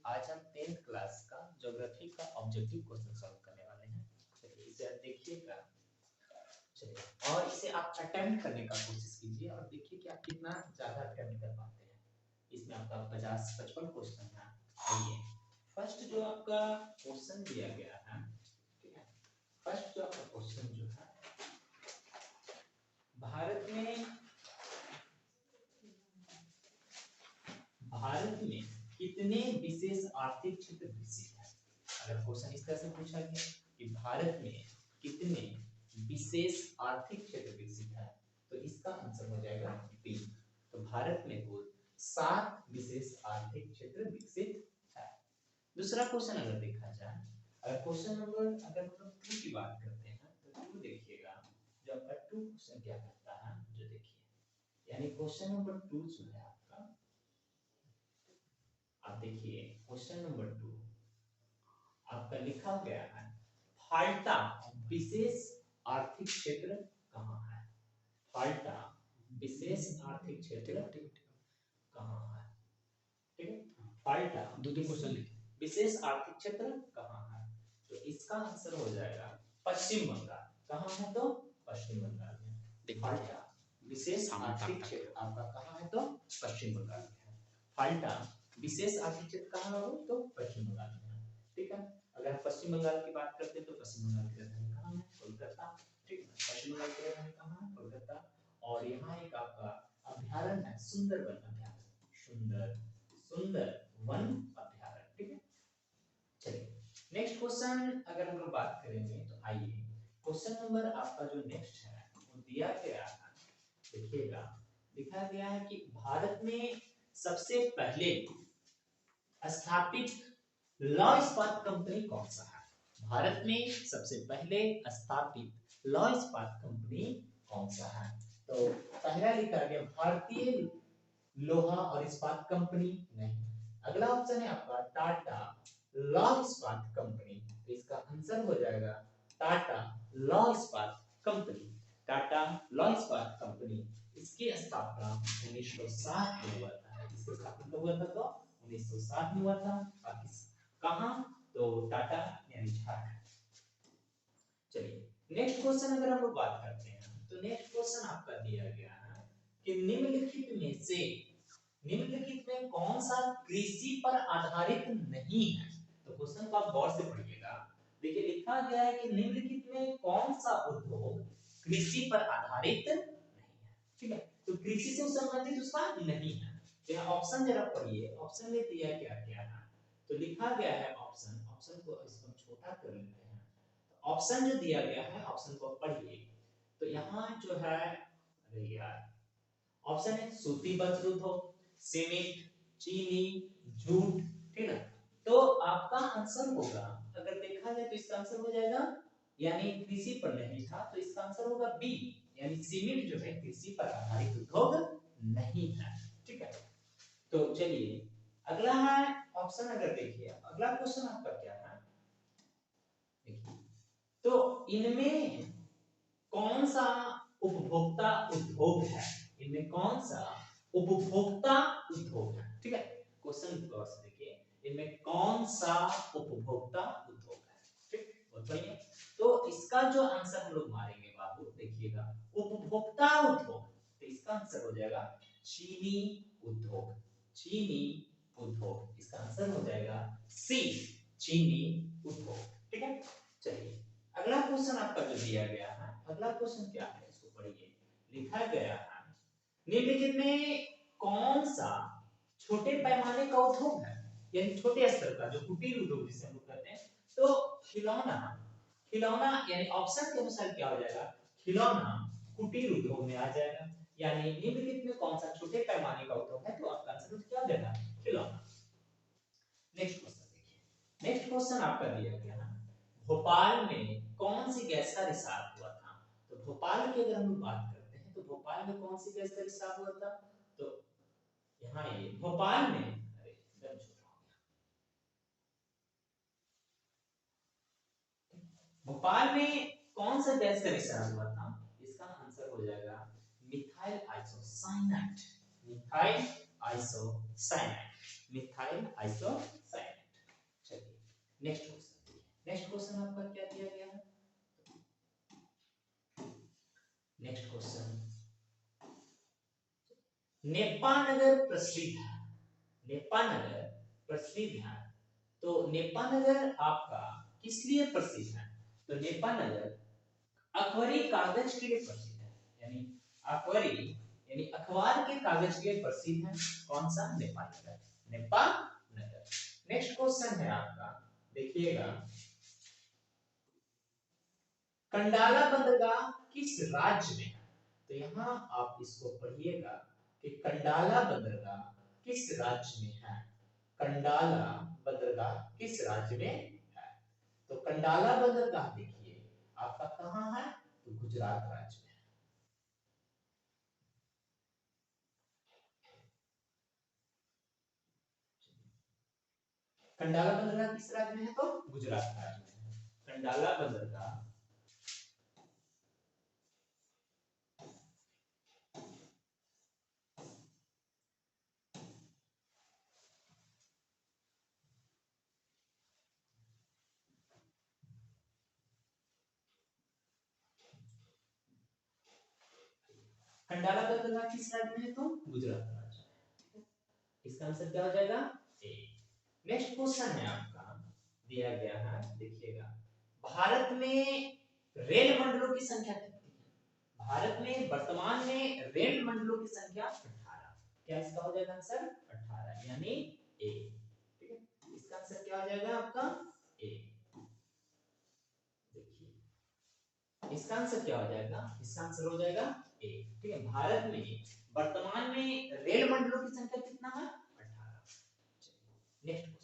आज हम 10th class का ज्योग्राफी का ऑब्जेक्टिव क्वेश्चन सॉल्व करने वाले हैं। चलिए इसे आप देखिएगा। चलिए और इसे आप अटेम्प्ट करने का कोशिश कीजिए और देखिए कि आप कितना ज्यादा अटेम्प्ट कर पाते हैं। इसमें आपका 50-55 क्वेश्चन है। आइए फर्स्ट जो आपका क्वेश्चन दिया गया है, ठीक है, फर्स्ट जो आपका क्वेश्चन जो है, भारत में कितने विशेष आर्थिक क्षेत्र विकसित है। अगर क्वेश्चन इस तरह से पूछा गया कि भारत में कितने विशेष आर्थिक क्षेत्र विकसित है, तो इसका आंसर हो जाएगा बी। तो भारत में कुल 7 विशेष आर्थिक क्षेत्र विकसित है। दूसरा क्वेश्चन अगर देखा जाए, अगर क्वेश्चन नंबर 2 की बात करते हैं तो 2 देखिएगा। जो आपका 2 क्वेश्चन क्या करता है, जो देखिए, यानी क्वेश्चन नंबर 2 जो है आपका, आप देखिए क्वेश्चन नंबर 2 आपका लिखा गया है, फाल्टा विशेष आर्थिक क्षेत्र कहाँ है। फाल्टा विशेष आर्थिक क्षेत्र कहाँ है, ठीक है। फाल्टा दो क्वेश्चन लिखे, विशेष आर्थिक क्षेत्र कहाँ है, तो इसका आंसर हो जाएगा पश्चिम बंगाल। कहाँ है, तो पश्चिम बंगाल में। फाल्टा विशेष आर्थिक क्षेत्र आपका कहाँ है, तो पश्चिम बंगाल में है। फाल्टा विशेष आर्थिक क्षेत्र कहाँ है, तो पश्चिम बंगाल में है, ठीक है। अगर पश्चिम बंगाल की बात करते हैं तो पश्चिम बंगाल की राजधानी कहाँ है, कोलकाता, ठीक है। पश्चिम बंगाल की राजधानी कहाँ है, कोलकाता। और यहाँ एक आपका अभ्यारण्य है, सुंदरवन अभ्यारण्य, सुंदरवन अभ्यारण्य, ठीक है। चलिए नेक्स्ट क्वेश्चन अगर हम लोग बात करेंगे तो आइए क्वेश्चन नंबर आपका जो नेक्स्ट है वो दिया गया है, देखिएगा, लिखा गया है कि भारत में सबसे पहले स्थापित लॉ इस्पात कंपनी कौन सा है। भारत में सबसे पहले स्थापित लॉ इस्पात कंपनी कौन सा है, तो पहला लिखा गया भारतीय लोहा और इस्पात कंपनी, नहीं। अगला ऑप्शन है आपका टाटा लॉ इस्पात कंपनी, तो इसका आंसर हो जाएगा टाटा लॉ इस्पात कंपनी। टाटा लॉ इस्पात कंपनी, इसकी स्थापना 1960 में हुआ था। इसकी स्थापना कब हुआ था, तो 1960 में हुआ था। कहाँ, तो टाटा यानी झारखंड। चलिए नेक्स्ट क्वेश्चन अगर हम लोग बात करते हैं तो नेक्स्ट क्वेश्चन आपका दिया गया है कि निम्नलिखित में कौन सा कृषि पर आधारित नहीं है। तो क्वेश्चन को आप गौर से पढ़िएगा। देखिए लिखा गया है कि निम्नलिखित में कौन सा उद्योग कृषि पर आधारित नहीं है, ठीक है। तो कृषि से संबंधित उसका नहीं है। तो यहाँ ऑप्शन जरा पढ़िए, ऑप्शन में दिया क्या क्या है, तो लिखा गया है ऑप्शन को इसको छोटा कर लेते हैं। ऑप्शन जो दिया गया है, ऑप्शन को पढ़िए। तो यहाँ जो है, अरे यार, ऑप्शन है सूती वस्त्र उद्योग, सीमेंट, चीनी, जूट, ठीक है। तो आपका आंसर होगा, अगर देखा जाए तो इसका आंसर हो जाएगा, यानी कृषि पर नहीं था, तो इसका आंसर होगा बी, यानी सीमेंट जो है कृषि पर आधारित उद्योग नहीं है, ठीक है। तो चलिए अगला है ऑप्शन, अगर देखिए अगला क्वेश्चन आपका क्या है, देखिए, तो इनमें कौन सा उपभोक्ता उद्योग है, इनमें कौन सा उपभोक्ता उद्योग है, ठीक है। क्वेश्चन गौर से देखिए, इनमें कौन सा उपभोक्ता उद्योग है, ठीक, बताइए। तो इसका जो आंसर हम लोग मारेंगे बाबू, देखिएगा, उपभोक्ता उद्योग, तो इसका आंसर हो जाएगा चीनी उद्योग, चीनी उद्योग, इसका आंसर हो जाएगा सी, चीनी उद्योग, ठीक है। चलिए अगला क्वेश्चन आपका जो दिया गया है, अगला क्वेश्चन क्या है, इसको पढ़िए। लिखा गया है निम्नलिखित में कौन सा छोटे पैमाने का उद्योग है, यानी छोटे स्तर का, जो कुटीर उद्योग जिसे हम लोग कहते हैं, तो खिलौना, खिलौना यानी ऑप्शन के अनुसार क्या हो जाएगा, खिलौना कुटीर उद्योग में आ जाएगा। यानी निम्नलिखित में कौन सा छोटे पैमाने का उद्योग है, तो आपका आंसर क्या देगा, खिलौना। नेक्स्ट क्वेश्चन देखिए, नेक्स्ट क्वेश्चन आपका दिया गया है, भोपाल में कौन सी गैस का रिसाव हुआ था। तो भोपाल की अगर हम बात करते हैं तो भोपाल में कौन सी गैस का रिसाव हुआ था, तो यहाँ ये भोपाल में, अरे एकदम छोटा हो गया, भोपाल में कौन सा गैस का रिसाव हुआ था, इसका आंसर हो जाएगा methyl isocyanate, methyl isocyanate, methyl isocyanate, next question आपका क्या दिया गया है? नेक्स्ट क्वेश्चन, नेपानगर प्रसिद्ध है। नेपानगर प्रसिद्ध है, तो नेपानगर आपका किस लिए प्रसिद्ध है? तो नेपानगर अखबारी कागज के लिए प्रसिद्ध है, यानी अखबारी यानी अखबार के कागज के लिए प्रसिद्ध है। कौन सा? नेपानगर। नेपानगर। नेक्स्ट क्वेश्चन है आपका, देखिएगा, कंडाला बंदरगाह किस राज्य में है? तो यहाँ आप इसको पढ़िएगा कि कंडाला बंदरगाह किस राज्य में है। कंडाला बंदरगाह किस राज्य में है? तो कंडाला बंदरगाह देखिए आपका कहाँ है? तो गुजरात राज्य में है। कंडाला बंदरगाह किस राज्य में है? तो गुजरात राज्य में है। कंडाला बंदरगाह कंडाला बंदरगाह किस राज्य में है? तो गुजरात राज्य में। इसका आंसर क्या हो जाएगा? ए। नेक्स्ट क्वेश्चन है आपका, दिया गया है, देखिएगा, भारत में रेल मंडलों की संख्या कितनी है? भारत में वर्तमान में रेल मंडलों की संख्या 18। क्या इसका हो जाएगा आंसर? 18, यानी ए। ठीक है, इसका आंसर क्या हो जाएगा आपका? ए। देखिए इसका आंसर क्या हो जाएगा? इसका आंसर हो जाएगा ए। ठीक है, भारत में वर्तमान में रेल मंडलों की संख्या कितना है? 18। नेक्स्ट क्वेश्चन,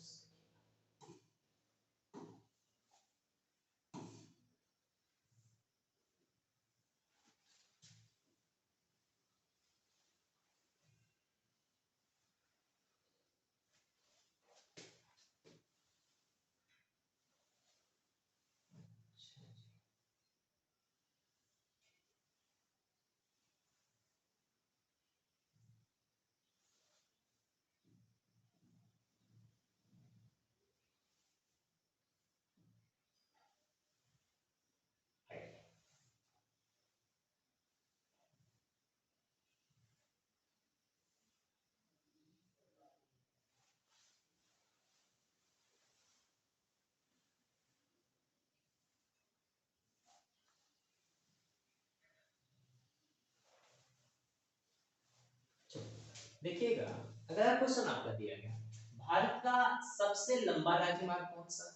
देखिएगा, अगला क्वेश्चन आपका दिया गया, भारत का सबसे लंबा राजमार्ग कौन सा है?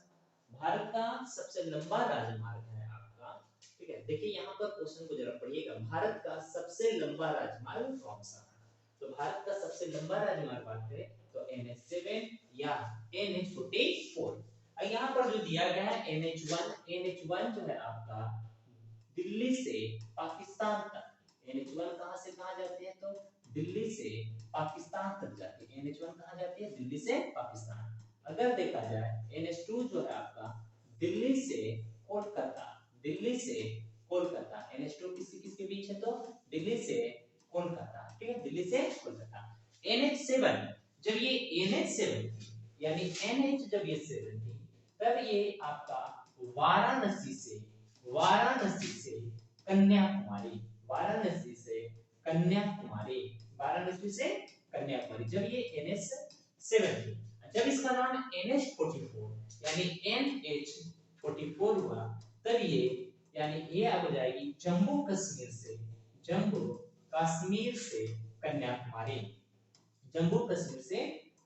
भारत का सबसे लंबा राजमार्ग है आपका, ठीक है, देखिए यहाँ पर क्वेश्चन को जरा पढ़िएगा, भारत का सबसे लंबा राजमार्ग कौन सा है? तो भारत का सबसे लंबा राजमार्ग बात करें तो NH7 या NH44। और यहाँ पर जो दिया गया है NH1 जो है आपका दिल्ली से पाकिस्तान तक। NH1 कहां से कहां जाती है? तो दिल्ली से पाकिस्तान तक जाती है। NH1 कहां जाती है? दिल्ली से पाकिस्तान। अगर देखा जाए NH2 जो है आपका दिल्ली से कोलकाता, दिल्ली से कोलकाता। NH2 किसके किसके बीच है? तो दिल्ली से कोलकाता। ठीक है, दिल्ली से कोलकाता। NH7 जब ये NH7 थी, यानी NH जब ये 7 थी, तब ये आपका वाराणसी से कन्याकुमारी, वाराणसी से कन्याकुमारी, वाराणसी से कन्याकुमारी, जब ये NH7 थी। जब इसका नाम NH44 यानी NH44 हुआ, तब ये यानी ये अब हो जाएगी जम्मू कश्मीर से कन्याकुमारी, जम्मू कश्मीर से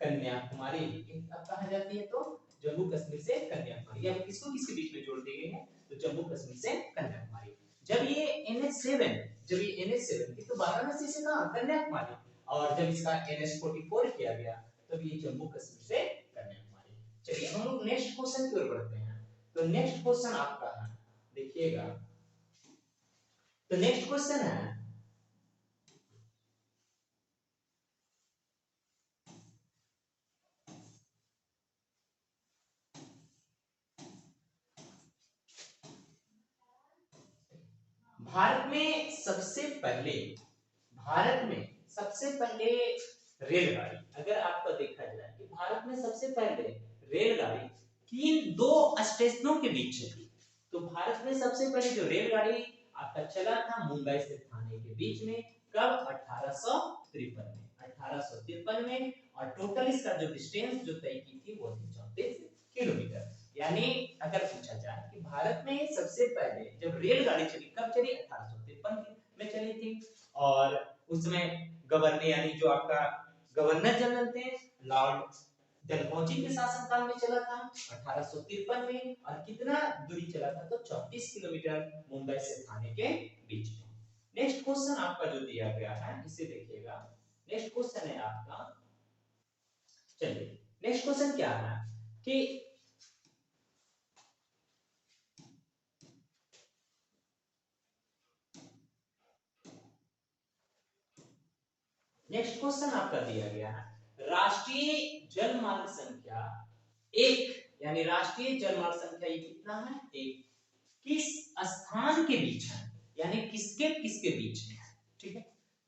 कन्याकुमारी। अब कहा जाती है? तो जम्मू कश्मीर से कन्याकुमारी। अब किसको किसके बीच में जोड़ दी गई है? तो जम्मू कश्मीर से कन्याकुमारी। जब ये NH7 थी तो वाराणसी से कहां? कन्याकुमारी। और जब इसका NH44 किया गया तब ये जम्मू कश्मीर से कन्याकुमारी। चलिए हम लोग नेक्स्ट क्वेश्चन की ओर बढ़ते हैं। तो नेक्स्ट क्वेश्चन आपका है, देखिएगा, तो नेक्स्ट क्वेश्चन है, भारत में सबसे पहले रेलगाड़ी, अगर आपका देखा जाए कि भारत में सबसे पहले रेलगाड़ी दो स्टेशनों के बीच चली। तो भारत में सबसे पहले जो रेलगाड़ी आपका चला था मुंबई से थाने के बीच में, कब? 1853 में। और टोटल इसका जो डिस्टेंस जो तय की थी वो थी 34 किलोमीटर। यानी अगर पूछा जाए कि भारत में सबसे पहले जब रेलगाड़ी चली कब चली? 1853 में चली थी। और उसमें गवर्नर यानी जो आपका गवर्नर जनरल थे लॉर्ड डलहौजी के शासनकाल में चला था 1853 में। और कितना दूरी चला था? तो 34 किलोमीटर मुंबई से थाने के बीच में। नेक्स्ट क्वेश्चन आपका जो दिया गया है इसे देखिएगा। नेक्स्ट क्वेश्चन है आपका, चलिए नेक्स्ट क्वेश्चन क्या है कि नेक्स्ट क्वेश्चन आपका दिया गया है राष्ट्रीय जलमार्ग संख्या 1 यानी राष्ट्रीय जलमार्ग संख्या ये कितना है? 1 किस स्थान के बीच है? यानी किसके किसके बीच में है? ठीक है,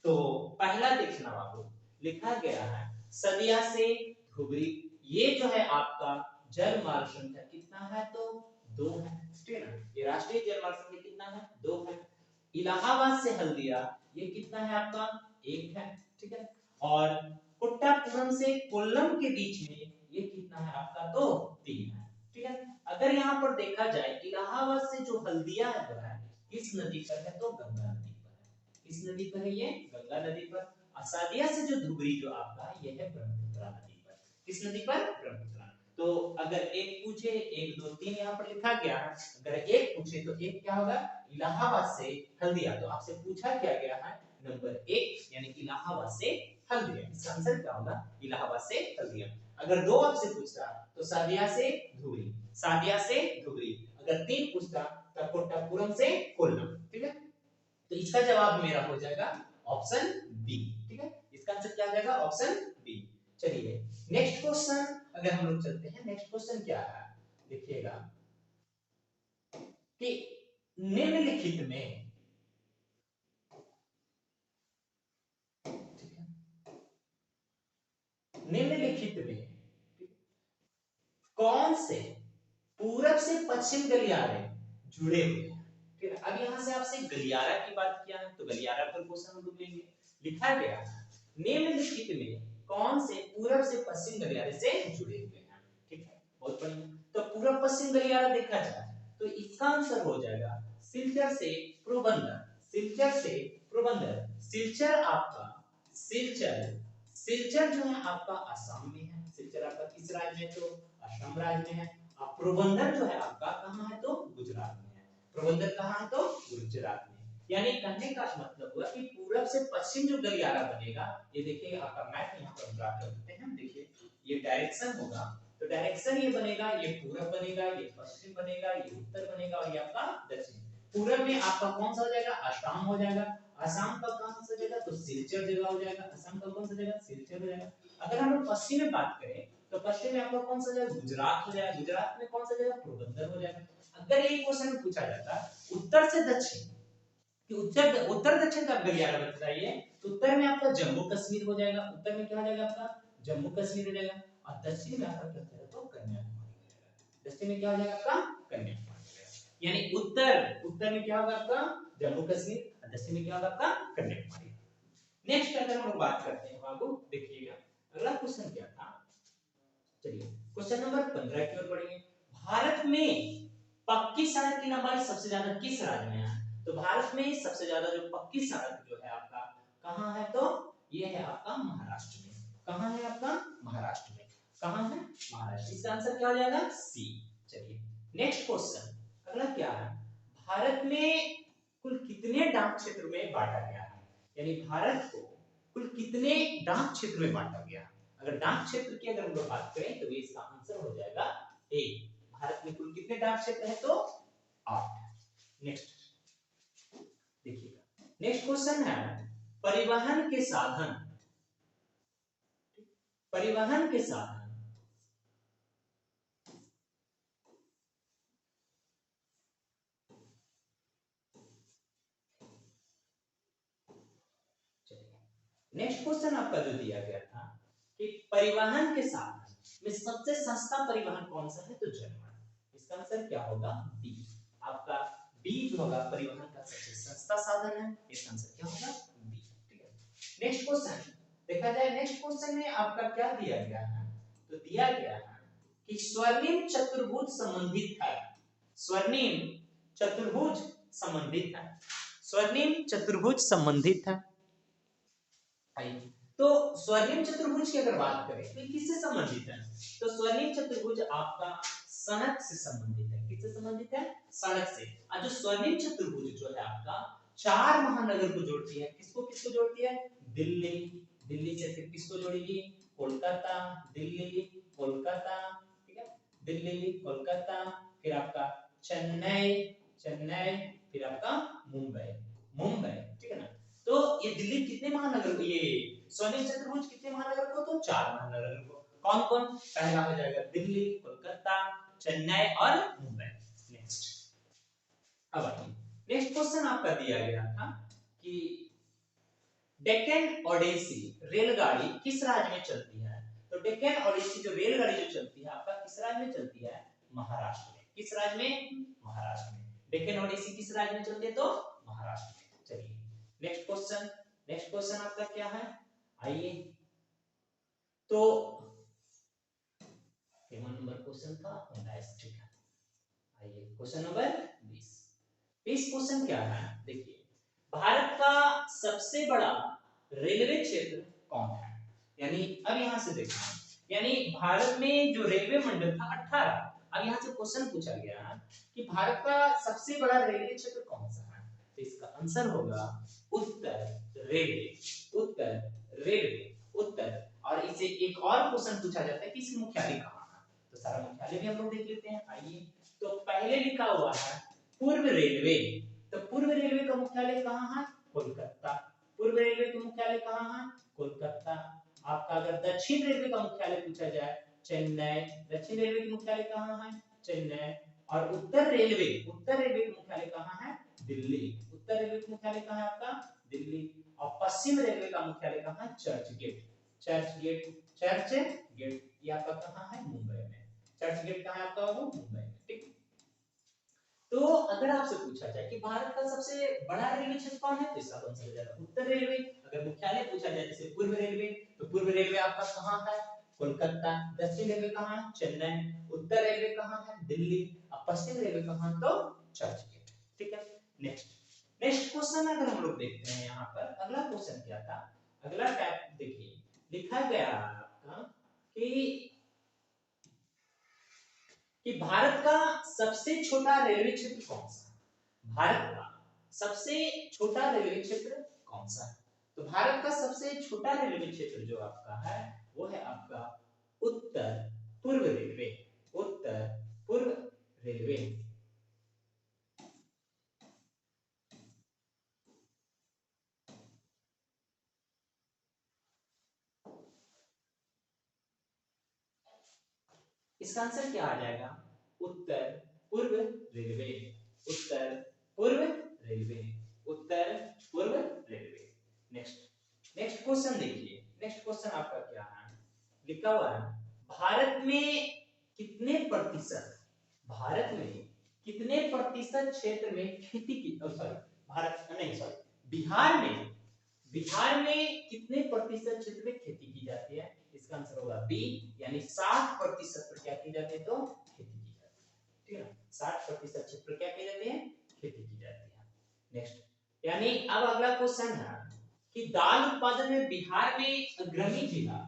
तो पहला देखना बाबू, लिखा गया है सदिया से धुबरी। ये जो है आपका जलमार्ग संख्या कितना है? तो 2 है। ठीक है ना, ये राष्ट्रीय जलमार्ग संख्या कितना है? 2 है। इलाहाबाद से हल्दिया ये कितना है आपका? 1 है। ठीक है, और कुट्टापुरम से कोल्लम के बीच में ये कितना है आपका? तो 3 है। ठीक है, अगर यहाँ पर देखा जाए इलाहाबाद से जो हल्दिया है किस नदी पर है? तो गंगा नदी पर है। किस नदी पर है? ये गंगा नदी पर। असादिया से जो धुबरी जो आपका ये है ब्रह्मपुत्र नदी पर। किस नदी पर? ब्रह्मपुत्र। तो अगर एक पूछे 1 2 3 यहाँ पर लिखा गया है, अगर एक पूछे तो एक क्या होगा? इलाहाबाद से हल्दिया। तो आपसे पूछा क्या गया है? नंबर 1 यानी इलाहाबाद से हल्दिया। इसका आंसर क्या होगा? इलाहाबाद से हल्दिया। अगर 2 आपसे पूछता तो सादिया से धुबरी, सादिया से धुबरी। अगर 3 पूछता तब कोट्टापुरम से कोल्लम। ठीक है, तो इसका जवाब मेरा हो जाएगा ऑप्शन बी। ठीक है, इसका आंसर क्या हो जाएगा? Option B. चलिए नेक्स्ट क्वेश्चन अगर हम लोग चलते हैं, नेक्स्ट क्वेश्चन क्या है देखिएगा कि निम्नलिखित में, ठीक है, निम्नलिखित में कौन से पूरब से पश्चिम गलियारे जुड़े हुए हैं? ठीक है, अब यहां से आपसे गलियारा की बात किया है तो गलियारा पर क्वेश्चन हम लोग लेंगे। लिखा गया निम्नलिखित में कौन से पूरब से पश्चिम गलियारे से जुड़े हुए हैं? ठीक है, बहुत बढ़िया। तो पूरब पश्चिम गलियारा देखा जाए तो इसका आंसर हो जाएगा सिलचर से पोरबंदर। सिलचर से पोरबंदर। सिलचर आपका, सिलचर, सिलचर जो है आपका असम में है। सिलचर आपका किस राज्य में? तो असम राज्य में है। अब पोरबंदर जो है आपका कहां है? तो गुजरात में है। पोरबंदर कहां है? तो गुजरात में। यानी कहने का मतलब हुआ कि पूरब से पश्चिम जो गलियारा बनेगा, ये देखिए आपका मैप यहाँ पर ड्रा कर देते हैं। देखिए ये डायरेक्शन होगा, तो डायरेक्शन ये बनेगा, ये पूरब बनेगा, ये पश्चिम बनेगा, ये उत्तर बनेगा और ये आपका दक्षिण। पूरब में आपका कौन सा हो जाएगा? असम हो जाएगा। असम का कौन सा जगह? तो सिलचर जगह हो जाएगा। असम का कौन सा जगह? सिलचर हो जाएगा। अगर हम लोग पश्चिम में बात करें तो पश्चिम में आपका कौन सा जगह? गुजरात हो जाएगा। गुजरात में कौन सा जगह? पोरबंदर हो जाएगा। अगर यही क्वेश्चन पूछा जाता उत्तर से दक्षिण कि उत्तर उत्तर दक्षिण का गलियारा बताइए, तो उत्तर में आपका जम्मू कश्मीर हो जाएगा। उत्तर में क्या हो जाएगा आपका? जम्मू कश्मीर हो जाएगा। और दक्षिण में आपका क्या हो जाएगा? तो कन्याकुमारी हो जाएगा। दक्षिण में क्या हो जाएगा आपका? कन्याकुमारी हो जाएगा। यानी उत्तर, उत्तर में क्या होगा आपका? जम्मू कश्मीर, और दक्षिण में क्या होगा आपका? कन्याकुमारी। नेक्स्ट अगर हम लोग बात करते हैं बाबू, देखिएगा अगला क्वेश्चन क्या था। चलिए क्वेश्चन नंबर 15 की ओर बढ़ेंगे। भारत में पक्की सड़क की लंबाई सबसे ज्यादा किस राज्य में है? तो भारत में सबसे ज्यादा जो पक्की सड़क जो है आपका कहां है? तो ये है आपका महाराष्ट्र में। कहां है आपका? महाराष्ट्र में। कहां है? महाराष्ट्र। इसका आंसर क्या हो जाएगा? सी। चलिए नेक्स्ट क्वेश्चन अगला क्या है, भारत में कुल कितने डाक क्षेत्र में बांटा गया है? यानी भारत को कुल कितने डाक क्षेत्र में बांटा गया है? अगर डाक क्षेत्र की अगर हम लोग बात करें तो इसका आंसर हो जाएगा ए। भारत में कुल कितने डाक क्षेत्र है? तो 8। नेक्स्ट देखिएगा, नेक्स्ट क्वेश्चन है परिवहन के साधन, परिवहन के साधन नेक्स्ट क्वेश्चन आपका जो दिया गया था कि परिवहन के साधन में सबसे सस्ता परिवहन कौन सा है? तो जलमार्ग। इसका आंसर क्या होगा? बी। आपका बी जो होगा परिवहन का सबसे सस्ता साधन है। इसका आंसर क्या होगा? बी। ठीक है। नेक्स्ट क्वेश्चन देखा जाए। नेक्स्ट क्वेश्चन में आपका क्या दिया गया है? तो दिया गया है कि स्वर्णिम चतुर्भुज संबंधित है। स्वर्णिम चतुर्भुज संबंधित है। स्वर्णिम चतुर्भुज संबंधित है। आइए तो स्वर्णिम चतुर्भुज की अगर बात करें तो किससे संबंधित है? तो स्वर्णिम चतुर्भुज आपका सड़क से संबंधित है। किससे संबंधित है? सड़क से। और जो स्वर्णिम चतुर्भुज जो है आपका 4 महानगर को जोड़ती है। किसको किसको जोड़ती है? दिल्ली, दिल्ली से फिर किसको जोड़ेगी? कोलकाता, दिल्ली, कोलकाता, ठीक है, दिल्ली, कोलकाता, फिर आपका चेन्नई, चेन्नई, फिर आपका मुंबई, मुंबई, ठीक है ना। तो ये दिल्ली कितने महानगर, ये स्वर्णिम चतुर्भुज कितने महानगर को? तो 4 महानगर को। कौन कौन? पहला हो जाएगा दिल्ली, कोलकाता, चेन्नई और मुंबई। नेक्स्ट अब आइए नेक्स्ट क्वेश्चन आपका दिया गया था कि डेक्कन ओडिसी रेलगाड़ी किस राज्य में चलती है? तो डेक्कन ओडिसी जो रेलगाड़ी जो चलती है आपका किस राज्य में चलती है? महाराष्ट्र में। किस राज्य में? महाराष्ट्र में। डेक्कन ओडिसी किस राज्य में चलती है? तो महाराष्ट्र में। चलिए नेक्स्ट क्वेश्चन। नेक्स्ट क्वेश्चन आपका क्या है? आइए तो 7 नंबर क्वेश्चन था 19, ठीक है। आइए क्वेश्चन नंबर 20। 20 क्वेश्चन क्या है? देखिए भारत का सबसे बड़ा रेलवे क्षेत्र कौन है? यानी अब यहां से देखना, यानी भारत में जो रेलवे मंडल था 18। अब यहां से क्वेश्चन पूछा गया कि भारत का सबसे बड़ा रेलवे क्षेत्र कौन सा है? तो इसका आंसर होगा उत्तर रेलवे, उत्तर रेलवे, उत्तर। और इसे एक और क्वेश्चन पूछा जाता है कि इसकी मुख्यालय कहां है? तो सारा मुख्यालय भी हम लोग देख लेते हैं। आइए तो पहले लिखा हुआ है पूर्व रेलवे। तो पूर्व रेलवे का मुख्यालय कहां है? कोलकाता। पूर्व रेलवे का मुख्यालय कहां है? कोलकाता। आपका अगर दक्षिण रेलवे का मुख्यालय पूछा जाए चेन्नई। दक्षिण रेलवे का मुख्यालय कहां है? चेन्नई। और उत्तर रेलवे का मुख्यालय कहां है? दिल्ली। उत्तर रेलवे का मुख्यालय कहां है आपका? दिल्ली। और पश्चिम रेलवे का मुख्यालय कहां है? Churchgate. Churchgate, Churchgate ये आपका कहां है? मुंबई में। चर्च गेट कहां है आपका? वो मुंबई में। ठीक। तो अगर आपसे पूछा जाए कि भारत का सबसे बड़ा रेलवे क्षेत्र कौन है? तो इसका आंसर हो जाएगा उत्तर रेलवे। अगर मुख्यालय पूछा जाए जैसे पूर्व रेलवे, तो पूर्व रेलवे आपका कहां है? कोलकाता। दक्षिण रेलवे कहां है? चेन्नई। उत्तर रेलवे कहां है? दिल्ली। और पश्चिम रेलवे कहां? तो चर्चगेट। ठीक है। नेक्स्ट नेक्स्ट क्वेश्चन अगर हम लोग देखते हैं यहाँ पर अगला क्वेश्चन क्या था? अगला टैब देखिए लिखा गया है आपका कि भारत का सबसे छोटा रेलवे क्षेत्र कौन सा है? भारत का सबसे छोटा रेलवे क्षेत्र कौन सा है? तो भारत का सबसे छोटा रेलवे क्षेत्र जो आपका है वो है आपका उत्तर पूर्व रेलवे। उत्तर पूर्व रेलवे। इसका आंसर क्या आ जाएगा? उत्तर पूर्व रेलवे। उत्तर पूर्व रेलवे। उत्तर पूर्व रेलवे। नेक्स्ट नेक्स्ट क्वेश्चन देखिए। नेक्स्ट क्वेश्चन आपका क्या है? लिखा हुआ है भारत में कितने प्रतिशत, भारत में कितने प्रतिशत क्षेत्र में खेती की, सॉरी भारत नहीं सॉरी बिहार में, बिहार में कितने प्रतिशत क्षेत्र में खेती की जाती है? इसका आंसर होगा बी, यानी 60% पर क्या की जाती है? तो खेती की जाती है। ठीक है ना, 60% क्षेत्र पर क्या की जाती है? खेती की जाती है। नेक्स्ट यानी अब अगला क्वेश्चन है कि दाल उत्पादन में बिहार में अग्रणी जिला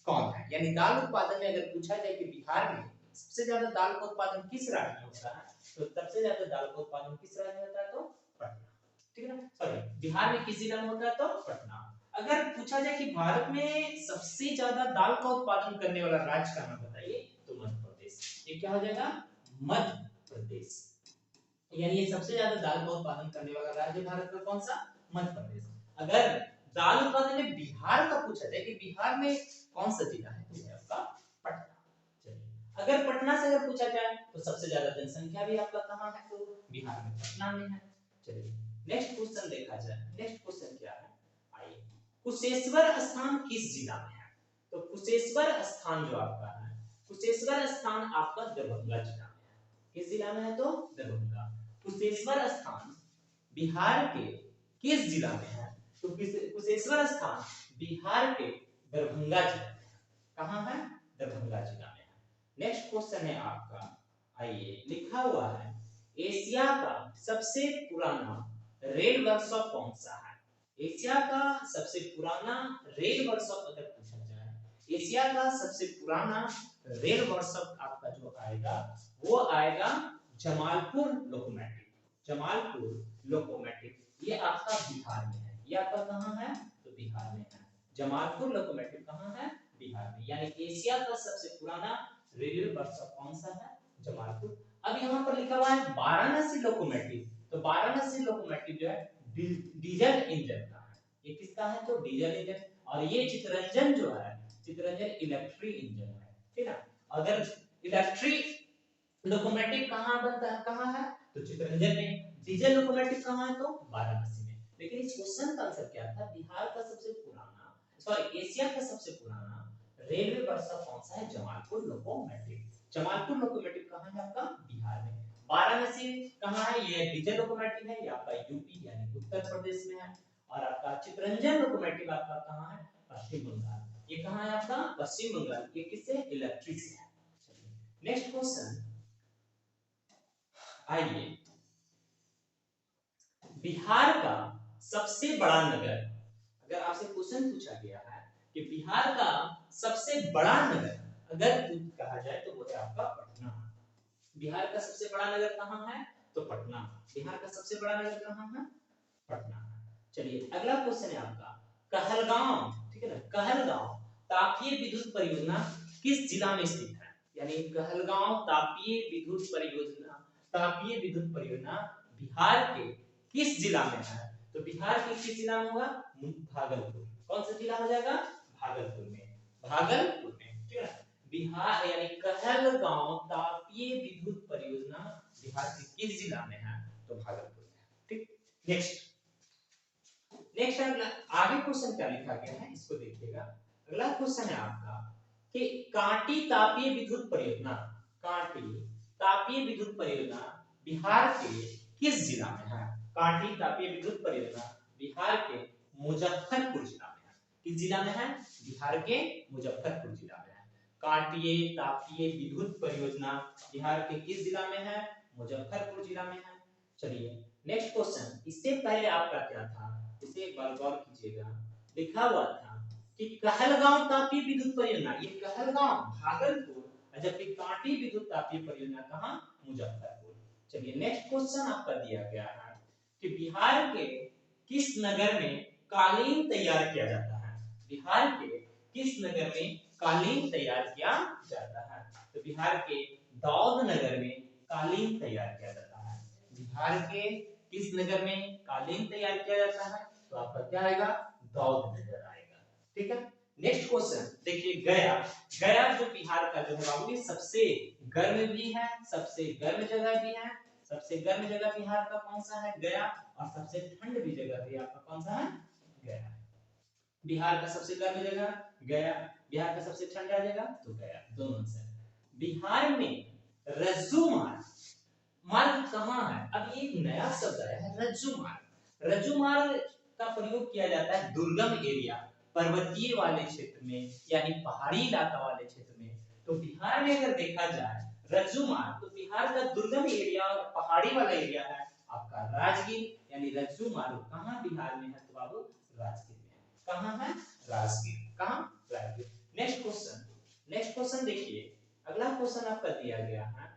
कौन है? यानी दाल उत्पादन में अगर पूछा जाए कि बिहार में सबसे ज्यादा दाल का उत्पादन किस राज्य में होता है? तो सबसे ज्यादा दाल का उत्पादन किस राज्य में होता है? तो पटना। ठीक है ना, सॉरी बिहार में किस जिला में होता है? तो पटना। अगर पूछा जाए कि भारत में सबसे ज्यादा दाल का उत्पादन करने वाला राज्य का नाम बताइए, तो मध्य प्रदेश। ये क्या हो जाएगा? मध्य प्रदेश। यानी ये सबसे ज्यादा दाल का उत्पादन करने वाला राज्य भारत का कौन सा? मध्य प्रदेश। अगर दाल उत्पादन में बिहार का पूछा जाए कि बिहार में कौन सा जिला है, तो आपका पटना। चलिए अगर पटना से अगर पूछा जाए तो सबसे ज्यादा जनसंख्या भी आपका कहां है? तो बिहार में पटना में है। चलिए नेक्स्ट क्वेश्चन देखा जाए। नेक्स्ट क्वेश्चन क्या है? आइए कुशेश्वर स्थान किस जिला में है? तो कुशेश्वर स्थान जो आपका है कुशेश्वर स्थान आपका दरभंगा जिला में है। किस जिला में है तो दरभंगा। कुशेश्वर स्थान बिहार के किस जिला में है तो कुशेश्वर स्थान बिहार के दरभंगा जिला में है। कहां है दरभंगा जिला में है। नेक्स्ट क्वेश्चन है आपका, आइए लिखा हुआ है एशिया का सबसे पुराना रेल वर्कशॉप कौन सा है। एशिया का सबसे पुराना रेल वर्कशॉप अगर पूछा जाए, एशिया का सबसे पुराना रेल वर्कशॉप आपका जो आएगा वो आएगा जमालपुर लोकोमोटिव। जमालपुर लोकोमोटिव ये आपका बिहार में है। ये आपका कहां है तो बिहार में है। जमालपुर लोकोमोटिव कहां है बिहार में। यानी एशिया का सबसे पुराना रेलवे वर्कशॉप कौन सा है जमालपुर। अब यहाँ पर लिखा हुआ है वाराणसी लोकोमोटिव। तो वाराणसी लोकोमोटिव जो है डीजल इंजन का है। ये किसका है तो डीजल इंजन। और ये चितरंजन जो है चितरंजन इलेक्ट्रिक इंजन है, ठीक है। अगर इलेक्ट्रिक लोकोमोटिव कहां बनता है कहां है तो चितरंजन में। डीजल लोकोमोटिव कहां है तो वाराणसी में। लेकिन इस क्वेश्चन का आंसर क्या था, बिहार का सबसे पुराना सॉरी एशिया का सबसे पुराना रेलवे वर्कशॉप कौन सा है जमालपुर लोकोमोटिव। जमालपुर लोकोमोटिव कहां है आपका बिहार में। वाराणसी कहां है ये डीजल लोकोमोटिव है, ये आपका यूपी यानी उत्तर प्रदेश में है। और आपका चितरंजन लोकोमोटिव आपका कहां है पश्चिम बंगाल। ये कहां है आपका पश्चिम बंगाल। ये किससे इलेक्ट्रिक से है। नेक्स्ट क्वेश्चन, आइए बिहार का सबसे बड़ा नगर, अगर आपसे क्वेश्चन पूछा गया है कि बिहार का सबसे बड़ा नगर अगर कहा जाए तो वो है आपका पटना। बिहार का सबसे बड़ा नगर कहां है तो पटना। बिहार का सबसे बड़ा नगर कहां है पटना। चलिए अगला क्वेश्चन है आपका कहलगांव, ठीक है ना। कहलगांव तापीय विद्युत परियोजना किस जिला में स्थित है। यानी कहलगांव तापीय विद्युत परियोजना बिहार के किस जिला में है तो बिहार के किस जिला में होगा भागलपुर। कौन सा जिला हो जाएगा भागलपुर में। भागलपुर में, ठीक है। बिहार यानी कहलगांव तापीय विद्युत परियोजना बिहार के किस जिला में है तो भागलपुर में, ठीक। नेक्स्ट अगला आगे क्वेश्चन क्या लिखा गया है इसको देखिएगा। अगला क्वेश्चन है आपका कि कांटी तापीय विद्युत परियोजना, कांटी तापीय विद्युत परियोजना बिहार के किस जिला में है। कांटी तापीय विद्युत परियोजना बिहार के मुजफ्फरपुर जिला में है। किस जिला में है बिहार के मुजफ्फरपुर जिला में है। कांटी तापीय विद्युत परियोजना बिहार के किस जिला में है मुजफ्फरपुर जिला में है। चलिए नेक्स्ट क्वेश्चन, इससे पहले आपका क्या था इसे एक बार गौर कीजिएगा। लिखा हुआ था कि कहलगांव तापीय विद्युत परियोजना, ये कहलगांव भागलपुर, जबकि कांटी विद्युत तापीय परियोजना कहां मुजफ्फरपुर। चलिए नेक्स्ट क्वेश्चन आपका दिया गया है कि बिहार के किस नगर में कालीन तैयार किया जाता है। बिहार के किस नगर में कालीन तैयार किया जाता है तो बिहार के दाऊद नगर में कालीन तैयार किया जाता है। बिहार के किस नगर में कालीन तैयार किया जाता है तो आपका क्या आएगा दाऊद नगर आएगा, ठीक है। नेक्स्ट क्वेश्चन देखिए गया, गया जो बिहार का जो है बाबू ये सबसे गर्म भी है, सबसे गर्म जगह भी है। सबसे गर्म जगह बिहार का कौन सा है गया, और सबसे ठंड भी जगह भी आपका कौन सा है गया। बिहार का सबसे गर्म जगह गया, बिहार का सबसे ठंडा जगह तो गया, दोनों से। बिहार में रज्जू मार्ग, मार्ग कहां है। अब ये एक नया शब्द आया है रज्जू मार्ग। रज्जू मार्ग का प्रयोग किया जाता है दुर्गम एरिया पर्वतीय वाले क्षेत्र में यानी पहाड़ी इलाका वाले क्षेत्र में। तो बिहार में अगर देखा जाए रज्जू मार्ग तो बिहार का दुर्गम एरिया और पहाड़ी वाला एरिया है आपका राजगीर। यानी रज्जू मार्ग कहां बिहार में है तो बाबू राजगीर में। कहां है राजगीर, कहां राजगीर। नेक्स्ट क्वेश्चन देखिए। अगला क्वेश्चन आपका दिया गया है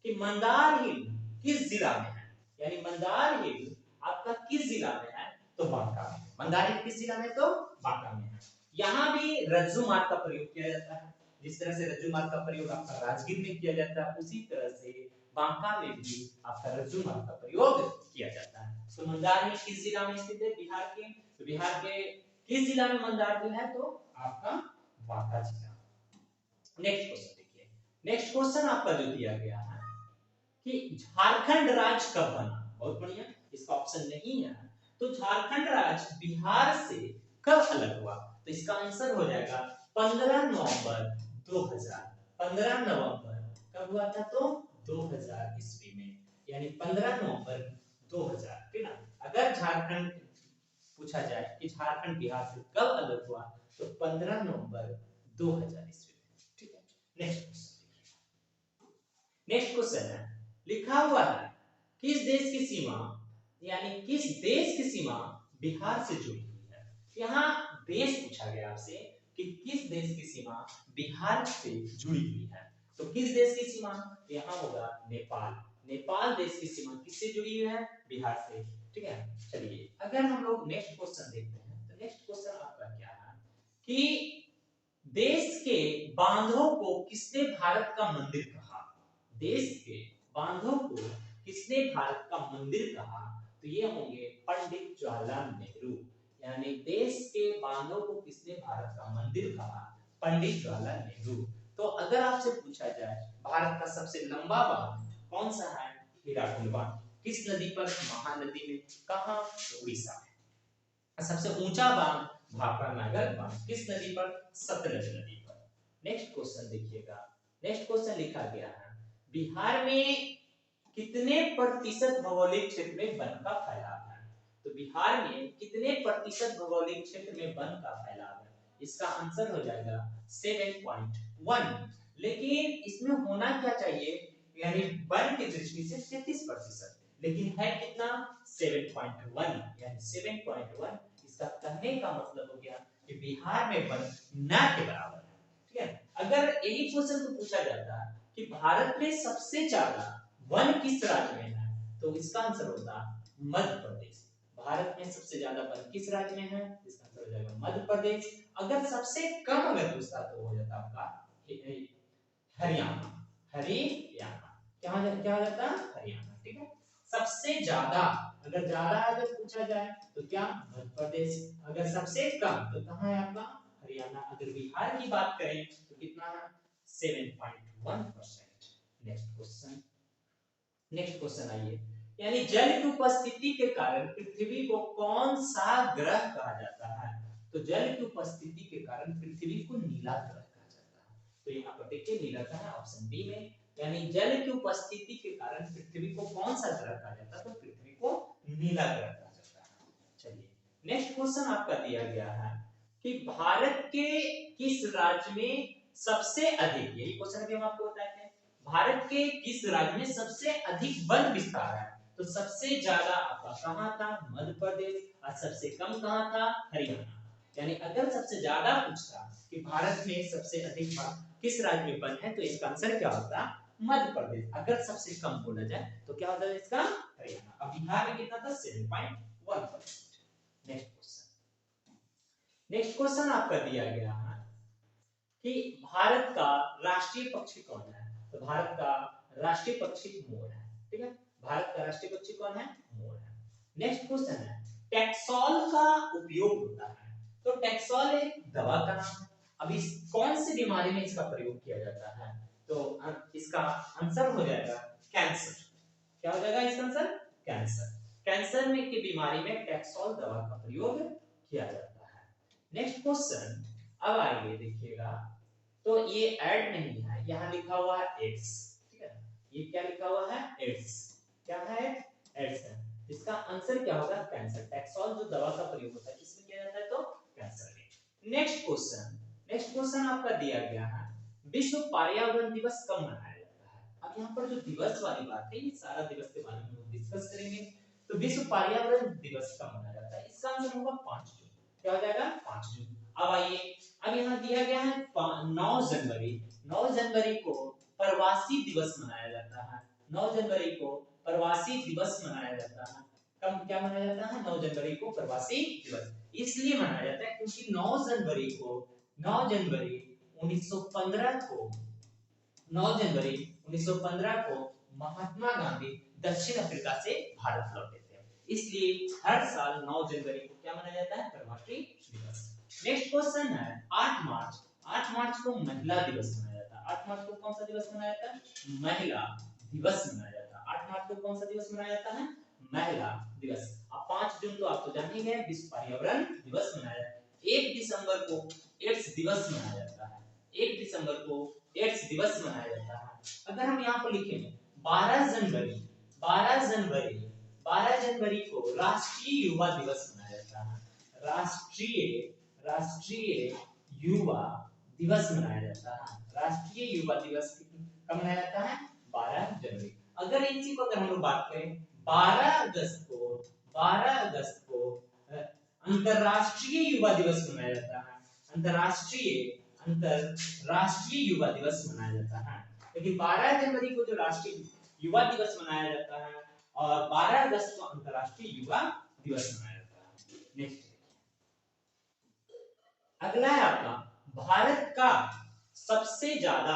कि मंदार हिल किस जिला में है। यानी मंदार हिल आपका किस जिला में है तो बांका में। मंदार हिल किस जिला में तो बांका में है। यहाँ भी रज्जू मार्ग का प्रयोग किया जाता है। जिस तरह से रज्जू मार्ग का प्रयोग आपका राजगीर में किया जाता है उसी तरह से बांका में भी आपका रज्जू मार्ग का प्रयोग किया जाता है। तो मंदार हिल किस जिला में स्थित है बिहार के तो बिहार के किस जिला में मंदार हिल है तो आपका बांका जिला। नेक्स्ट क्वेश्चन देखिए। नेक्स्ट क्वेश्चन आपका जो दिया गया है कि झारखंड राज्य कब बना। बहुत बढ़िया, इसका ऑप्शन नहीं है तो झारखंड राज्य बिहार से कब अलग हुआ तो इसका आंसर हो जाएगा 15 नवंबर 2000। 15 नवंबर कब हुआ था? तो 2000 ईस्वी में, यानी 15 नवंबर 2000, ठीक है। अगर झारखंड पूछा जाए कि झारखंड बिहार से कब अलग हुआ, तो 15 नवंबर 2000 ईस्वी में, ठीक है। नेक्स्ट क्वेश्चन, नेक्स्ट क्वेश्चन है, लिखा हुआ है किस देश की सीमा, यानी किस देश की सीमा बिहार से जुड़ी हुई है। यहाँ देश पूछा गया आपसे कि किस देश की सीमा बिहार से जुड़ी हुई है, तो किस देश की सीमा, यहाँ होगा नेपाल। नेपाल देश की सीमा किससे जुड़ी हुई है? बिहार से, ठीक है। चलिए अगर हम लोग नेक्स्ट क्वेश्चन देखते हैं, तो नेक्स्ट क्वेश्चन आपका क्या है कि देश के बांधों को किसने भारत का मंदिर कहा? देश के बांधों को किसने भारत का मंदिर कहा? तो ये होंगे पंडित जवाहरलाल नेहरू, यानी देश के बांधों को किसने भारत का मंदिर कहा? पंडित जवाहरलाल नेहरू। तो अगर आपसे पूछा जाए भारत का सबसे लंबा बांध कौन सा है? हीराकुद बांध। किस नदी पर? महानदी में। कहां? तो उड़ीसा में। सबसे ऊंचा बांध भाखड़ानागर बांध किस नदी पर? सतलज नदी पर। नेक्स्ट क्वेश्चन देखिएगा, नेक्स्ट क्वेश्चन लिखा गया है बिहार में कितने प्रतिशत भौगोलिक क्षेत्र में वन का फैलाव है? तो बिहार में कितने प्रतिशत भौगोलिक क्षेत्र में वन का फैलाव है? इसका आंसर हो जाएगा 7.1, लेकिन इसमें होना क्या चाहिए, यानी वन की दृष्टि से 33%, लेकिन है कितना? 7.1, यानी 7.1। इसका कहने का मतलब हो गया कि बिहार में वन न के बराबर है, ठीक है। अगर यही क्वेश्चन को पूछा जाता कि भारत में सबसे ज्यादा वन किस राज्य में है, तो इसका आंसर होता मध्य प्रदेश। भारत में सबसे ज्यादा वन किस राज्य में है? इसका आंसर हो जाएगा मध्य प्रदेश। अगर सबसे कम अगर पूछता तो हो जाता आपका हरियाणा। हरियाणा क्या हो जाता? हरियाणा, ठीक है। सबसे ज्यादा अगर अगर पूछा जाए तो क्या? मध्य प्रदेश। अगर सबसे कम तो कहां है आपका? हरियाणा। अगर बिहार की बात करें तो कितना है? 7.1%। नेक्स्ट क्वेश्चन, नेक्स्ट क्वेश्चन आइए, यानी जल की उपस्थिति के कारण पृथ्वी को कौन सा ग्रह कहा जाता है? तो जल की उपस्थिति के कारण पृथ्वी को नीला ग्रह कहा जाता है। तो यहाँ पर देखिए नीला ग्रह है ऑप्शन बी में, यानी जल की उपस्थिति के कारण पृथ्वी को कौन सा ग्रह कहा जाता है? तो पृथ्वी को नीला ग्रह कहा जाता है। चलिए नेक्स्ट क्वेश्चन आपका दिया गया है कि भारत के किस राज्य में सबसे अधिक, यही क्वेश्चन भी हम आपको बताते हैं, भारत के किस राज्य में सबसे अधिक वन विस्तार है? तो सबसे ज्यादा आपका कहां था? मध्य प्रदेश। और सबसे कम कहां था? हरियाणा। यानी अगर सबसे ज्यादा पूछता कि भारत में सबसे अधिक किस राज्य में वन है, तो इसका आंसर क्या होता? मध्य प्रदेश। अगर सबसे कम बोला जाए तो क्या होता है इसका? हरियाणा। अब बिहार में कितना था? 7.1%। नेक्स्ट क्वेश्चन, नेक्स्ट क्वेश्चन आपका दिया गया है कि भारत का राष्ट्रीय पक्षी कौन है? तो भारत का राष्ट्रीय पक्षी मोर है, ठीक है। भारत का राष्ट्रीय पक्षी कौन है? मोर है। नेक्स्ट क्वेश्चन है टैक्सोल का उपयोग होता है, तो टैक्सोल एक दवा का नाम है। अब इस कौन सी बीमारी में इसका प्रयोग किया जाता है? तो इसका आंसर हो जाएगा कैंसर। क्या हो जाएगा इसका आंसर? कैंसर। कैंसर में की बीमारी में टैक्सोल दवा का प्रयोग किया जाता है। नेक्स्ट क्वेश्चन अब आइए देखिएगा, तो ये ऐड नहीं है, यहाँ लिखा हुआ है एड्स, ठीक है। ये क्या लिखा हुआ है? एड्स। क्या है? एड्स है। इसका आंसर क्या होगा? कैंसर। टैक्सोल जो दवा का प्रयोग होता है किसमें किया जाता है? तो कैंसर में। नेक्स्ट क्वेश्चन, नेक्स्ट क्वेश्चन आपका दिया गया है विश्व पर्यावरण दिवस कब मनाया जाता है? अब यहाँ पर जो दिवस वाली बात है, ये सारा दिवस के बारे में हम डिस्कस करेंगे। तो विश्व पर्यावरण दिवस कब मनाया जाता है? इसका आंसर होगा 5 जून। क्या हो जाएगा? 5 जून। अब आइए, अब यहाँ दिया गया है 9 जनवरी। 9 जनवरी को प्रवासी दिवस मनाया जाता है। 9 जनवरी को प्रवासी दिवस मनाया जाता है। कब क्या मनाया जाता है? 9 जनवरी को प्रवासी दिवस इसलिए मनाया जाता है क्योंकि 9 जनवरी को 9 जनवरी 1915 को 9 जनवरी 1915 को महात्मा गांधी दक्षिण अफ्रीका से भारत लौटे थे, इसलिए हर साल 9 जनवरी को क्या मनाया जाता है? प्रवासी दिवस। नेक्स्ट क्वेश्चन है 8 मार्च। 8 मार्च को महिला दिवस मनाया जाता है। 8 मार्च को कौन सा दिवस मनाया जाता है? महिला दिवस मनाया जाता है। 8 मार्च को कौन सा दिवस मनाया जाता है? महिला दिवस। अब 5 जून तो आप तो जान ही गए विश्व पर्यावरण दिवस मनाया जाता है। 1 दिसंबर को एड्स दिवस मनाया जाता है। 1 दिसंबर को एड्स दिवस मनाया जाता है। अगर हम यहाँ पर लिखेंगे 12 जनवरी, 12 जनवरी, 12 जनवरी को राष्ट्रीय युवा दिवस मनाया जाता है। राष्ट्रीय युवा दिवस मनाया जाता है। राष्ट्रीय युवा दिवस कब मनाया जाता है? 12 जनवरी। अगर इसी को अगर हम लोग बात करें 12 अगस्त को, 12 अगस्त को अंतरराष्ट्रीय युवा दिवस मनाया जाता है। अंतरराष्ट्रीय युवा दिवस मनाया जाता है। लेकिन 12 जनवरी को जो राष्ट्रीय युवा दिवस मनाया जाता है और 12 अगस्त को अंतरराष्ट्रीय युवा दिवस मनाया जाता है। नेक्स्ट अगला है आपका भारत का सबसे ज्यादा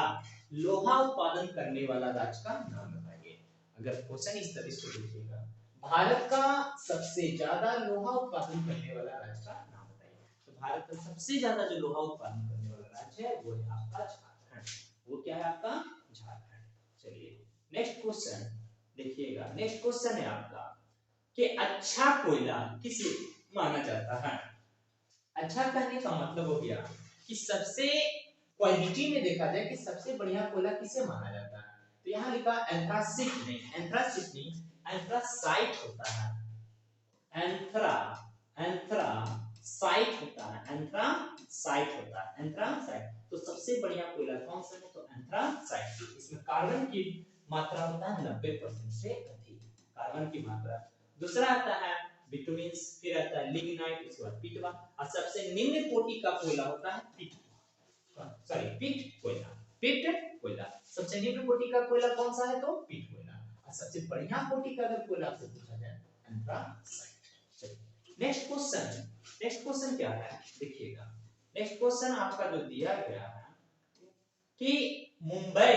लोहा उत्पादन करने वाला राज्य का नाम बताइए। अगर क्वेश्चन इस तरह से देखिएगा, भारत का सबसे ज्यादा लोहा उत्पादन करने वाला राज्य का नाम बताइए। तो भारत का सबसे ज्यादा जो लोहा उत्पादन करने वाला राज्य है वो है आपका झारखंड। वो क्या है आपका? झारखंड। चलिए नेक्स्ट क्वेश्चन देखिएगा। नेक्स्ट क्वेश्चन है आपका कि अच्छा कोयला किसे माना जाता है? अच्छा कहने का मतलब हो गया कि सबसे क्वालिटी में देखा जाए कि सबसे बढ़िया कोयला किसे माना जाता है। तो यहाँ लिखा एंथ्रासिट नहीं, एंथ्रासिट नहीं, एंथ्रासाइट होता है। एंथ्रासाइट होता है, एंथ्रासाइट होता है, एंथ्रासाइट। तो सबसे बढ़िया कोयला कौन सा है? तो एंथ्रासाइट। इसमें कार्बन की मात्रा होता है 90% से अधिक, कार्बन की मात्रा। दूसरा आता है बिटुमिन्स, फिर आता है लिग्नाइट, उसके बाद पिटवा, और सबसे निम्न कोटि का कोयला होता है पिट कोयला। पिट कोयला सबसे निम्न कोटि का कोयला कौन सा है? तो पिट कोयला। और सबसे बढ़िया कोटि का अगर कोयला आपसे पूछा जाए एंथ्रासाइट। नेक्स्ट क्वेश्चन क्या है देखिएगा। नेक्स्ट क्वेश्चन आपका जो दिया गया है कि मुंबई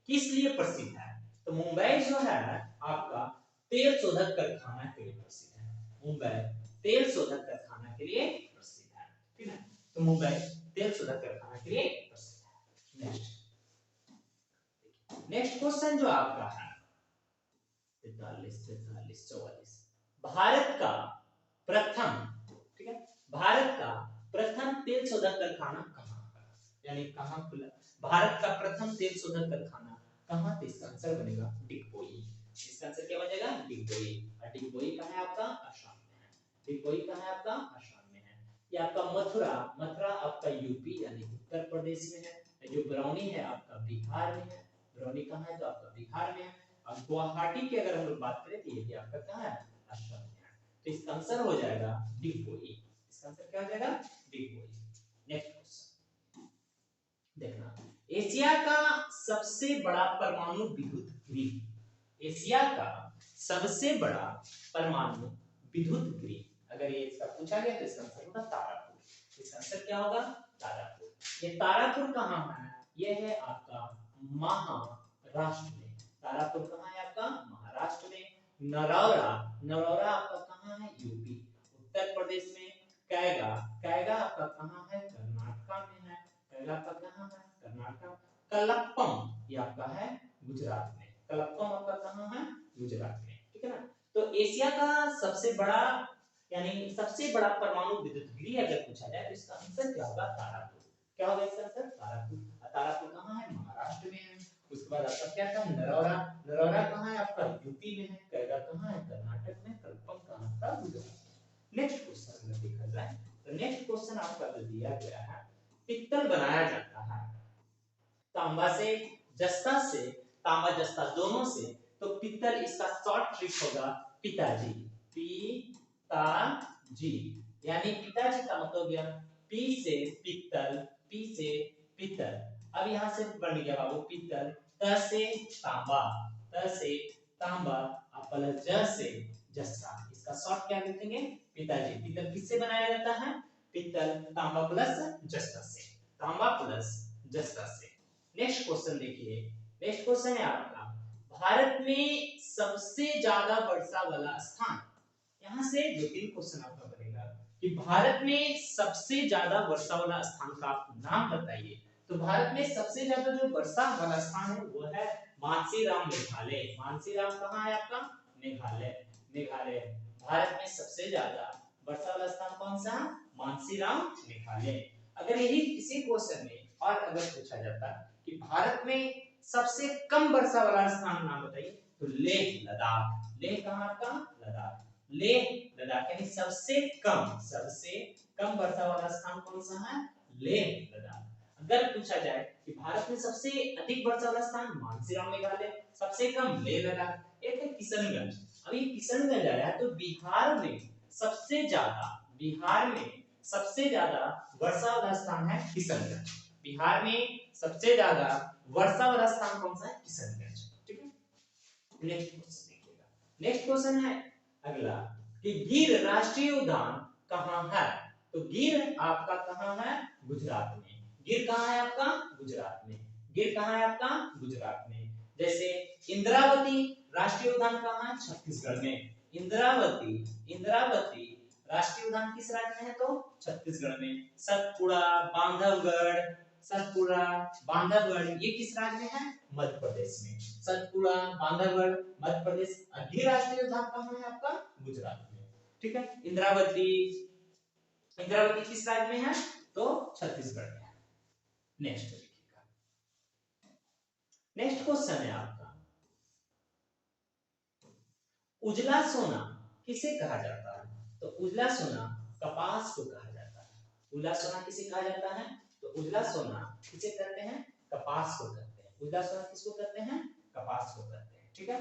किस लिए प्रसिद्ध है? तो मुंबई जो है आपका तेल शोधक कारखाना के लिए प्रसिद्ध है। मुंबई तेल शोधक कारखाना के लिए प्रसिद्ध है, ठीक है। तो मुंबई तेल शोधक कारखाना के लिए प्रसिद्ध है। नेक्स्ट क्वेश्चन जो आपका है 43, 43, 44, भारत का प्रथम, ठीक है, भारत का प्रथम तेल शोधक कारखाना कहाँ है? यानी कहाँ खुला? भारत का प्रथम तेल शोधक कारखाना कहाँ? तो इसका आंसर बनेगा डिगबोई। इसका आंसर क्या बनेगा? डिगबोई। और डिगबोई कहाँ है आपका? असम में है। डिगबोई कहाँ है आपका? असम में है। ये आपका मथुरा, मथुरा आपका यूपी यानी उत्तर प्रदेश में है। जो बरौनी है आपका बिहार में है। बरौनी कहाँ है? तो आपका बिहार में है। और गुवाहाटी की अगर हम लोग बात करें तो ये आपका कहाँ है? असम में है। तो इसका आंसर हो जाएगा डिगबोई। इसका आंसर क्या हो जाएगा? डिगबोई। नेक्स्ट क्वेश्चन देखना, एशिया का सबसे बड़ा परमाणु विद्युत ग्रिड। एशिया का सबसे बड़ा परमाणु विद्युत ग्रिड अगर ये इसका पूछा गया तो इसका आंसर होगा तारापुर। इसका आंसर क्या होगा? तारापुर। ये तारापुर कहाँ है? ये है आपका महाराष्ट्र में। तारापुर कहाँ है आपका? महाराष्ट्र में। नरौरा, नरौरा आपका कहाँ है? यूपी उत्तर प्रदेश में। कैगा, कैगा आपका कहाँ है? कर्नाटक में है। कैगा आपका कहाँ है? कर्नाटक। कलप्पम ये आपका है गुजरात में। कलप्पम आपका कहाँ है? गुजरात में, ठीक है ना। तो एशिया का सबसे बड़ा यानी सबसे बड़ा परमाणु विद्युत ग्रिड अगर पूछा जाए तो इसका आंसर क्या होगा? तारापुर। क्या होगा इसका आंसर? तारापुर। तारापुर कहाँ है? महाराष्ट्र में है। उसके बाद आपका क्या था? नरौरा, नरौरा कहाँ है? आपका यूपी में है। कैगा कहाँ है? कर्नाटक में। कलप्पम कहाँ था? गुजरात में। नेक्स्ट क्वेश्चन अगर देखा जाए तो नेक्स्ट क्वेश्चन आपका जो दिया गया है, पित्तल बनाया जाता है तांबा से, जस्ता से, तांबा जस्ता दोनों से। तो पित्तल इसका शॉर्ट ट्रिक होगा पिताजी। पिताजी यानी पिताजी का मतलब गया पी से पित्तल, पी से पित्तल। अब यहां से बन गया बाबू पित्तल, त से तांबा, त से तांबा, प्लस ज से जस्ता। इसका शॉर्ट क्या लिखेंगे? पिताजी। पित्तल किससे बनाया जाता है? पित्तल तांबा प्लस जस्ता से, तांबा प्लस जस्ता से। नेक्स्ट क्वेश्चन देखिए। नेक्स्ट क्वेश्चन है आपका भारत में सबसे ज्यादा वर्षा वाला स्थान। यहां से दो तीन क्वेश्चन आपका बनेगा कि भारत में सबसे ज्यादा वर्षा वाला स्थान का नाम बताइए। तो भारत में सबसे ज्यादा जो वर्षा वाला स्थान है वो है मानसीराम मेघालय। मानसीराम कहाँ है आपका? मेघालय, मेघालय। भारत में सबसे ज्यादा वर्षा वाला स्थान कौन सा है? मानसीराम मेघालय। अगर यही इसी क्वेश्चन में और अगर पूछा जाता कि भारत में सबसे कम वर्षा वाला स्थान नाम बताइए, तो लेह लद्दाख। लेह कहाँ आपका? लद्दाख। लेह लद्दाख यानी सबसे कम वर्षा वाला स्थान कौन सा है? लेह लद्दाख। अगर पूछा जाए कि भारत में सबसे अधिक वर्षा वाला स्थान मानसीराम मेघालय, सबसे कम लेह लद्दाख, एक है किशनगंज। अब ये किशनगंज आया तो बिहार में सबसे ज्यादा वर्षा वाला स्थान है किशनगंज। बिहार में सबसे ज्यादा वर्षा वाला स्थान कौन सा है? किशनगंज। ठीक है, नेक्स्ट क्वेश्चन देखिएगा। नेक्स्ट क्वेश्चन है अगला कि गिर राष्ट्रीय उद्यान कहाँ है? तो गिर आपका कहाँ है? गुजरात में। गिर कहाँ है आपका? गुजरात में। गिर कहाँ है आपका? गुजरात में। जैसे इंद्रावती राष्ट्रीय उद्यान कहाँ है? छत्तीसगढ़ में। इंद्रावती राष्ट्रीय उद्यान किस राज्य में है? तो छत्तीसगढ़ में। सतपुड़ा, बांधवगढ़ ये किस राज्य में है? मध्य प्रदेश में। सतपुड़ा, बांधवगढ़ मध्य प्रदेश। गिर राष्ट्रीय उद्यान कहाँ है आपका? गुजरात में। ठीक है, इंद्रावती किस राज्य में है? तो छत्तीसगढ़ में है। नेक्स्ट देखिएगा। नेक्स्ट क्वेश्चन है आपका उजला सोना किसे कहा जाता है? तो उजला सोना कपास को कहा जाता है। उजला सोना किसे कहा जाता है? तो उजला सोना किसे कहते हैं? कपास को कहते हैं। उजला सोना किसको कहते हैं? कपास को कहते हैं। ठीक है,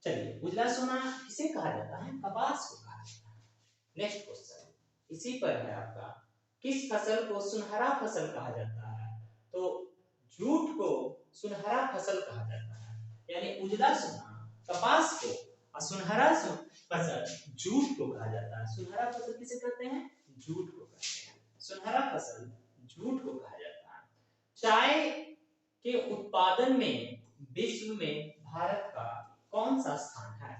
चलिए उजला सोना किसे कहा जाता है? कपास को कहा जाता है। नेक्स्ट क्वेश्चन इसी पर है आपका किस फसल को सुनहरा फसल कहा जाता है? तो जूट को सुनहरा फसल कहा जाता है। यानी उजला सोना कपास को और सुनहरा फसल जूट को कहा जाता है। सुनहरा फसल किसे कहते हैं? जूट को कहते हैं। सुनहरा फसल जूट को कहा जाता है। चाय के उत्पादन में विश्व में भारत का कौन सा स्थान है?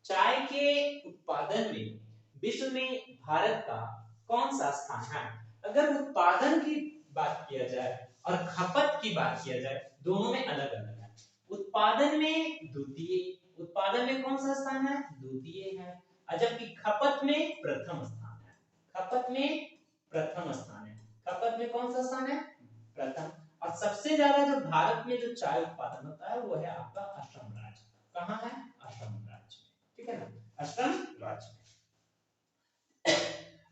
चाय के उत्पादन में विश्व में भारत का कौन सा स्थान है? अगर उत्पादन की बात किया जाए और खपत की बात किया जाए, दोनों में अलग अलग है। उत्पादन में कौन सा स्थान है? द्वितीय है। और जबकि खपत में प्रथम स्थान है। खपत में कौन सा स्थान है? प्रथम। और सबसे ज्यादा जो भारत में जो चाय उत्पादन होता है वो है आपका असम राज्य। कहाँ है? असम राज्य में। ठीक है ना, असम राज्य में।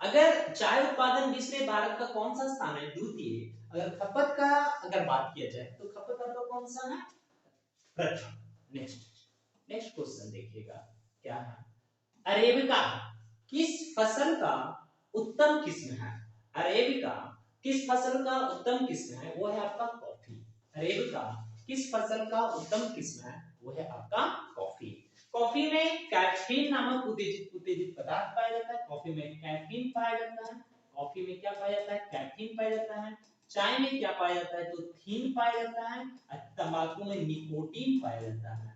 अगर चाय उत्पादन विश्व में भारत का कौन सा स्थान है? द्वितीय। अगर खपत का अगर बात किया जाए तो खपत का कौन सा है? प्रथम। नेक्स्ट क्वेश्चन देखिएगा क्या है? अरेबिका किस फसल का उत्तम किस्म है? अरेबिका किस फसल का उत्तम किस्म है? वो है आपका कॉफी। अरेबिका किस फसल का उत्तम किस्म है? वो है आपका कॉफी। कॉफी में कैफीन नामक उत्तेजित पदार्थ पाया जाता है। कॉफी में कैफीन पाया जाता है। कॉफी में क्या पाया जाता है? कैफीन पाया जाता है। चाय में क्या पाया जाता है? तो थीन पाया जाता है। तंबाकू में निकोटीन पाया जाता है।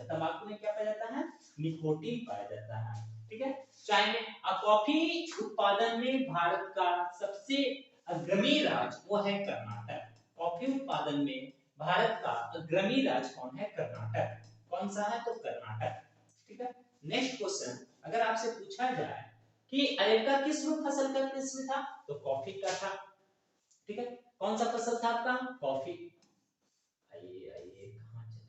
तंबाकू में क्या पाया जाता है? निकोटीन पाया जाता है। ठीक है, चाय में। अब कॉफी उत्पादन में भारत का सबसे अग्रणी राज्य वो है कर्नाटक। कॉफी उत्पादन में भारत का अग्रणी राज्य कौन है? कर्नाटक। कौन सा है? तो कर्नाटक। ठीक है, नेक्स्ट क्वेश्चन अगर आपसे पूछा जाए कि अरेबिका किस फसल का किस्म था? तो कॉफी का था। ठीक है, कौन सा फसल था आपका? कॉफी। आइए कहां चले गए?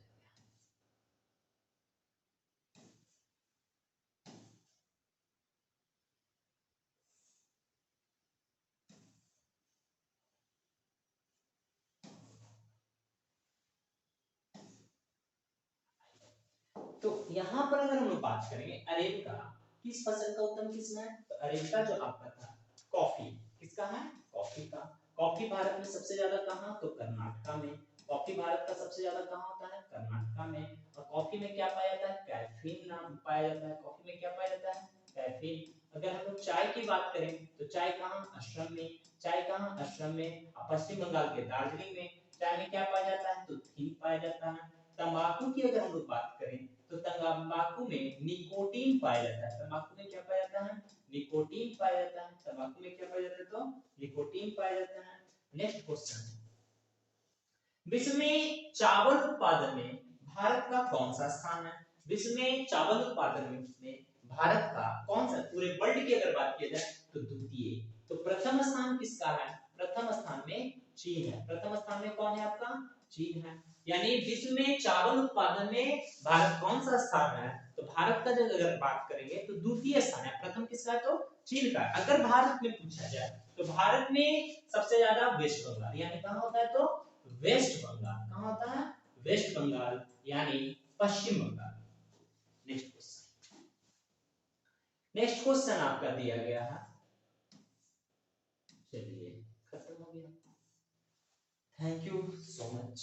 तो यहाँ पर अगर हम लोग बात करेंगे अरेबिका किस फसल का उत्तम किस्म है? तो अरेबिका जो आपका था कॉफी, किसका है? कॉफी का। कॉफी भारत में सबसे ज्यादा कहाँ? तो कर्नाटक में। कॉफी भारत का सबसे ज्यादा कहाँ होता है? कर्नाटक में। और कॉफी में क्या पाया जाता है? कैफीन नाम पाया जाता है। कॉफी में क्या पाया जाता है? कैफीन। अगर हम लोग चाय की बात करें तो चाय कहाँ? असम में। चाय कहाँ? असम में। पश्चिम बंगाल के दार्जिलिंग में। चाय में क्या पाया जाता है? तो थीन पाया जाता है। तंबाकू की अगर हम लोग बात करें तो तंबाकू में निकोटीन पाया जाता है। तंबाकू में क्या पाया जाता है? निकोटीन पाया जाता है। तंबाकू में क्या पाया जाता है? तो निकोटीन पाया जाता है। नेक्स्ट क्वेश्चन, विश्व में चावल उत्पादन में भारत का कौन सा स्थान है? विश्व में चावल उत्पादन में भारत का कौन सा, पूरे वर्ल्ड की अगर बात किया जाए तो द्वितीय। तो प्रथम स्थान किसका है? प्रथम स्थान में चीन है। प्रथम स्थान में कौन है आपका? चीन है। यानी विश्व में चावल उत्पादन में भारत कौन सा स्थान है? तो भारत का जब अगर बात करेंगे तो द्वितीय स्थान है। प्रथम किसका है? तो चीन का। अगर भारत में पूछा जाए तो भारत में सबसे ज्यादा वेस्ट बंगाल, यानी कहां होता है? तो वेस्ट बंगाल। कहां होता है? वेस्ट बंगाल यानी पश्चिम बंगाल। नेक्स्ट क्वेश्चन आपका दिया गया है, चलिए खत्म हो गया। Thank you so much.